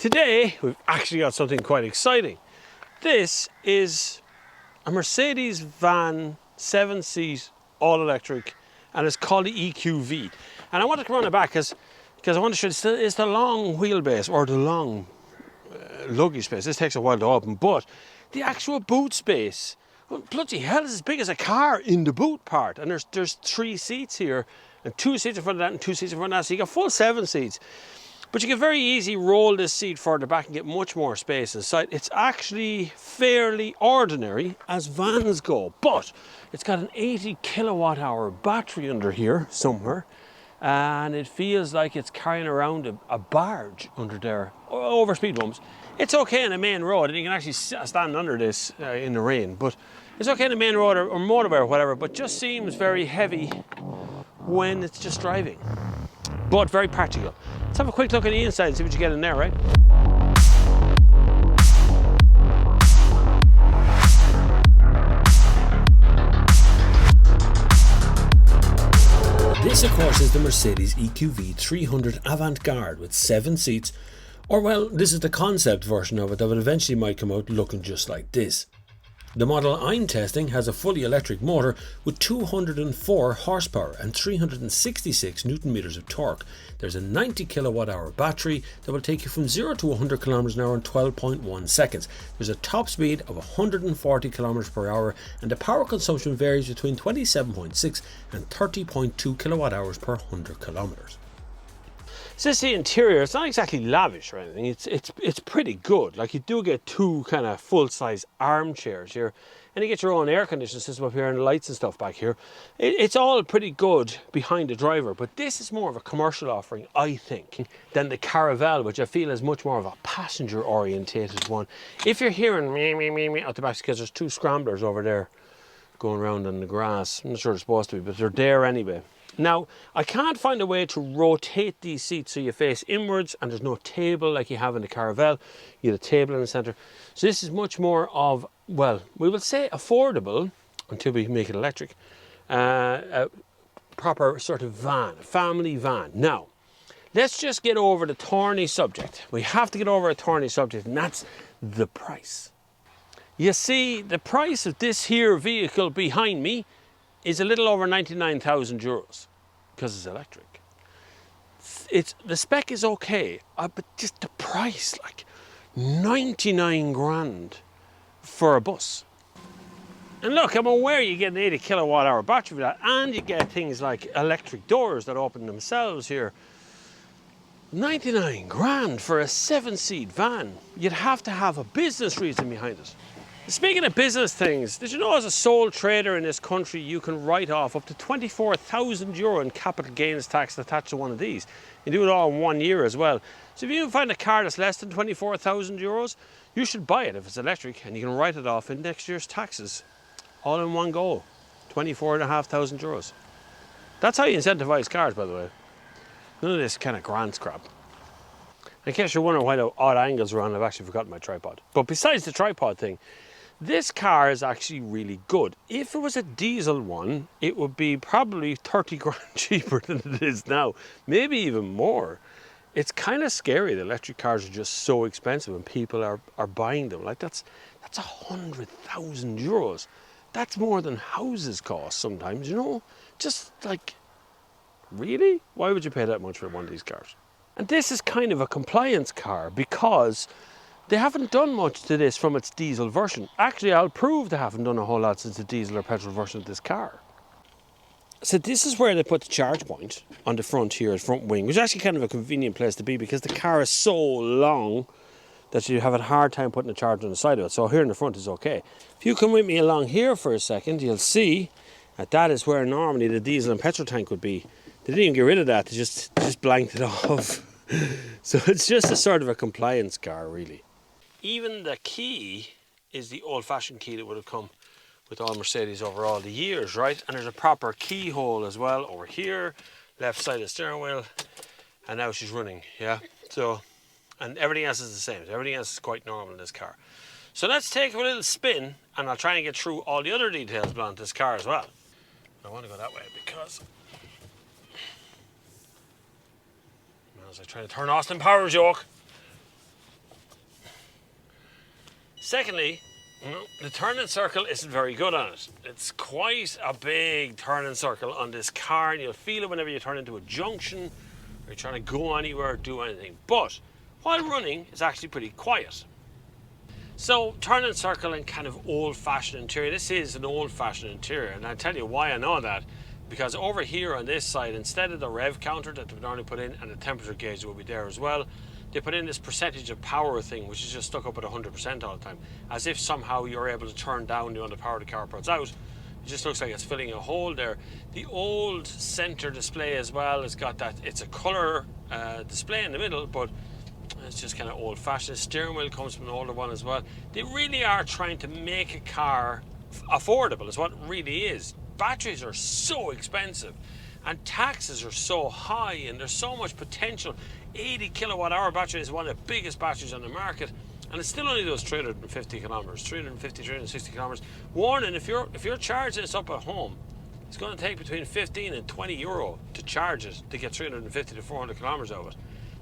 Today, we've actually got something quite exciting. This is a Mercedes van, 7-seat, all-electric, and it's called the EQV. And I want to run it back because I want to show you it's the long wheelbase, or the long luggage space. This takes a while to open, but the actual boot space, well, bloody hell, is as big as a car in the boot part. And there's 3 seats here, and 2 seats in front of that, and 2 seats in front of that, so you got full 7 seats. But you can very easily roll this seat further back and get much more space inside. It's actually fairly ordinary as vans go, but it's got an 80 kilowatt hour battery under here somewhere, and it feels like it's carrying around a barge under there over speed bumps. It's okay on a main road, and you can actually stand under this in the rain, but it's okay on a main road or motorway or whatever, but just seems very heavy when it's just driving, but very practical. Let's have a quick look at the inside and see what you get in there, right? This, of course, is the Mercedes EQV 300 Avant-Garde with 7 seats, or well, this is the concept version of it that will eventually might come out looking just like this. The model I'm testing has a fully electric motor with 204 horsepower and 366 newton meters of torque. There's a 90 kilowatt hour battery that will take you from 0 to 100 kilometers an hour in 12.1 seconds. There's a top speed of 140 kilometers per hour, and the power consumption varies between 27.6 and 30.2 kilowatt hours per 100 kilometers. So this is the interior. It's not exactly lavish or anything. It's pretty good. Like, you do get 2 kind of full-size armchairs here, and you get your own air conditioning system up here and lights and stuff back here. It's all pretty good behind the driver, but this is more of a commercial offering, I think, than the Caravelle, which I feel is much more of a passenger-orientated one. If you're hearing me out the back, because there's 2 scramblers over there going around in the grass. I'm not sure they're supposed to be, but they're there anyway. Now, I can't find a way to rotate these seats so you face inwards, and there's no table like you have in the Caravelle. You have a table in the centre. So this is much more of, well, we will say affordable until we make it electric. A proper sort of van, a family van. Now, let's just get over the thorny subject. We have to get over a thorny subject, and that's the price. You see, the price of this here vehicle behind me is a little over 99,000 euros because it's electric. The spec is okay, but just the price, like 99 grand for a bus. And look, I'm aware you get an 80 kilowatt hour battery for that, and you get things like electric doors that open themselves here. 99 grand for a 7-seat van. You'd have to have a business reason behind it. Speaking of business things, did you know as a sole trader in this country you can write off up to 24,000 euro in capital gains tax attached to one of these? You do it all in 1 year as well. So if you can find a car that's less than 24,000 euros, you should buy it if it's electric, and you can write it off in next year's taxes. All in one go. 24,500 euros. That's how you incentivise cars, by the way. None of this kind of grants crap. In case you're wondering why the odd angles are on, I've actually forgotten my tripod. But besides the tripod thing, this car is actually really good. If it was a diesel one, it would be probably 30 grand cheaper than it is now. Maybe even more. It's kind of scary that electric cars are just so expensive and people are buying them. Like, that's 100,000 euros. That's more than houses cost sometimes, you know? Just like, really? Why would you pay that much for one of these cars? And this is kind of a compliance car because they haven't done much to this from its diesel version. Actually, I'll prove they haven't done a whole lot since the diesel or petrol version of this car. So this is where they put the charge point on the front here, the front wing, which is actually kind of a convenient place to be because the car is so long that you have a hard time putting a charger on the side of it. So here in the front is okay. If you come with me along here for a second, you'll see that is where normally the diesel and petrol tank would be. They didn't even get rid of that, they just blanked it off. So it's just a sort of a compliance car, really. Even the key is the old-fashioned key that would have come with all Mercedes over all the years, right? And there's a proper keyhole as well over here, left side of the steering wheel, and now she's running, yeah? So, and everything else is the same. Everything else is quite normal in this car. So let's take a little spin, and I'll try and get through all the other details about this car as well. I want to go that way because as I try to turn Austin Power joke. Secondly, the turning circle isn't very good on it. It's quite a big turning circle on this car, and you'll feel it whenever you turn into a junction or you're trying to go anywhere or do anything. But while running, it's actually pretty quiet. So turning circle and kind of old-fashioned interior. This is an old-fashioned interior, and I'll tell you why I know that. Because over here on this side, instead of the rev counter that they've normally put in, and the temperature gauge will be there as well, they put in this percentage of power thing, which is just stuck up at 100% all the time, as if somehow you're able to turn down the power the car puts out. It just looks like it's filling a hole there. The old center display as well has got that. It's a color display in the middle, but it's just kind of old-fashioned. The steering wheel comes from an older one as well. They really are trying to make a car affordable, is what it really is. Batteries are so expensive and taxes are so high, and there's so much potential. 80 kilowatt hour battery is one of the biggest batteries on the market, and it still only does 350 kilometers, 360 kilometers. Warning, if you're charging this up at home, it's going to take between 15 and 20 euro to charge it to get 350 to 400 kilometers out of it.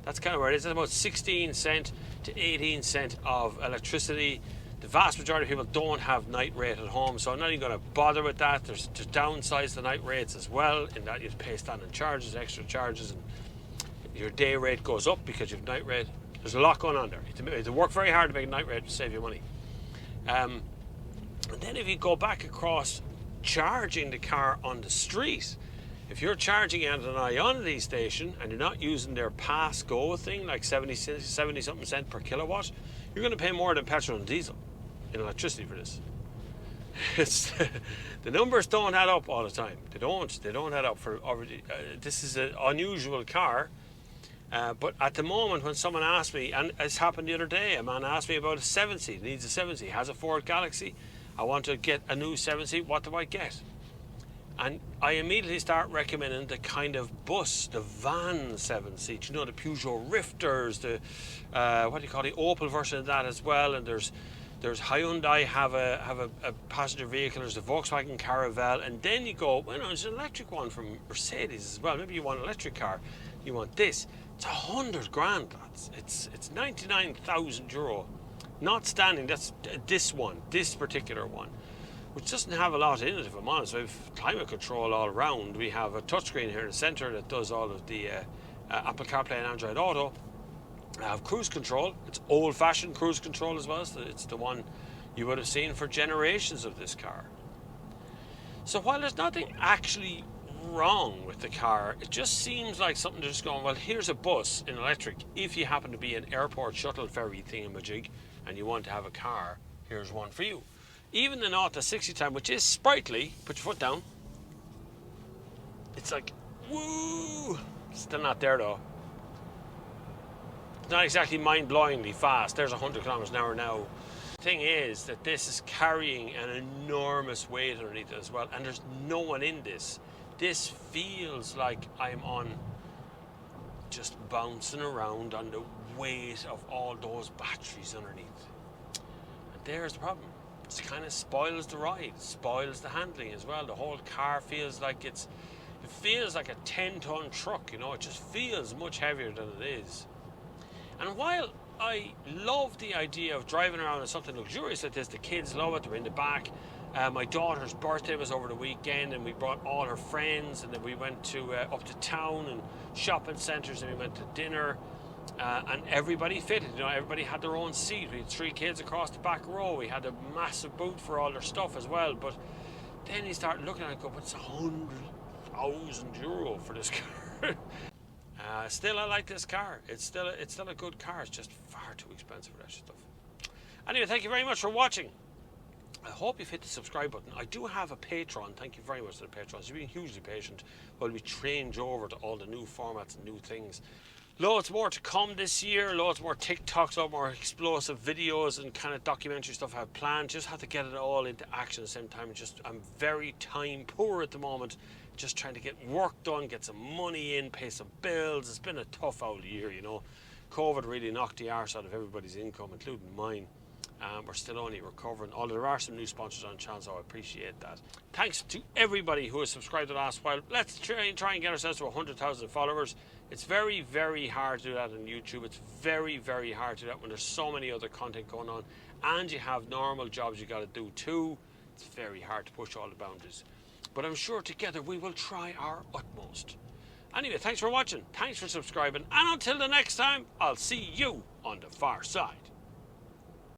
That's kind of where it is. It's about 16 cent to 18 cent of electricity. The vast majority of people don't have night rate at home, so I'm not even going to bother with that. There's downsides to night rates as well, in that you pay standing charges, extra charges, and your day rate goes up because you have night rate. There's a lot going on there. You have to work very hard to make a night rate to save you money. And then if you go back across charging the car on the street, if you're charging at an Ionity station and you're not using their pass go thing, like 70 something cent per kilowatt, you're going to pay more than petrol and diesel in electricity for this. It's the numbers don't add up all the time. They don't add up for this is an unusual car. But at the moment, when someone asked me, and it's happened the other day, a man asked me about a 7-seat, needs a 7-seat, has a Ford Galaxy, I want to get a new 7-seat, what do I get? And I immediately start recommending the kind of bus, the van 7-seat, you know, the Peugeot Rifters, the what do you call the Opel version of that as well, and there's Hyundai have a passenger vehicle, there's the Volkswagen Caravelle, and then you go, well, no, there's an electric one from Mercedes as well. Maybe you want an electric car, you want this. It's 100 grand, lads. It's 99,000 euro. Not standing, that's this particular one, which doesn't have a lot in it, if I'm honest. We have climate control all around. We have a touchscreen here in the center that does all of the Apple CarPlay and Android Auto. I have cruise control. It's old-fashioned cruise control as well. So it's the one you would have seen for generations of this car. So while there's nothing actually wrong with the car, it just seems like something they're just going, well, here's a bus in electric. If you happen to be an airport shuttle ferry thingamajig and you want to have a car, here's one for you. Even the 0 to 60 time, which is sprightly, put your foot down, it's like, woo! Still not there though. It's not exactly mind-blowingly fast. There's 100 kilometers an hour now. The thing is that this is carrying an enormous weight underneath it as well, and there's no one in this. This feels like I'm on just bouncing around on the weight of all those batteries underneath. And there's the problem. It kind of spoils the ride, spoils the handling as well. The whole car feels like it feels like a 10-ton truck, you know. It just feels much heavier than it is. And while I love the idea of driving around in something luxurious like this, the kids love it, they're in the back. My daughter's birthday was over the weekend, and we brought all her friends, and then we went to up to town and shopping centres, and we went to dinner, and everybody fitted. You know, everybody had their own seat. We had 3 kids across the back row. We had a massive boot for all their stuff as well. But then you start looking at it and go, but it's 100,000 euro for this car. Still, I like this car. It's still a good car. It's just far too expensive for that stuff. Anyway, thank you very much for watching. I hope you've hit the subscribe button. I do have a Patreon. Thank you very much to the patrons. You've been hugely patient while we change over to all the new formats and new things. Loads more to come this year. Loads more TikToks, loads more explosive videos and kind of documentary stuff I have planned. Just have to get it all into action at the same time. I'm very time poor at the moment. Just trying to get work done, get some money in, pay some bills. It's been a tough old year, you know. COVID really knocked the arse out of everybody's income, including mine. We're still only recovering, although there are some new sponsors on the channel, so I appreciate that. Thanks to everybody who has subscribed the last while. Let's try and get ourselves to 100,000 followers. It's very, very hard to do that on YouTube. It's very, very hard to do that when there's so many other content going on and you have normal jobs you got to do too. It's very hard to push all the boundaries. But I'm sure together we will try our utmost. Anyway, thanks for watching. Thanks for subscribing. And until the next time, I'll see you on the far side.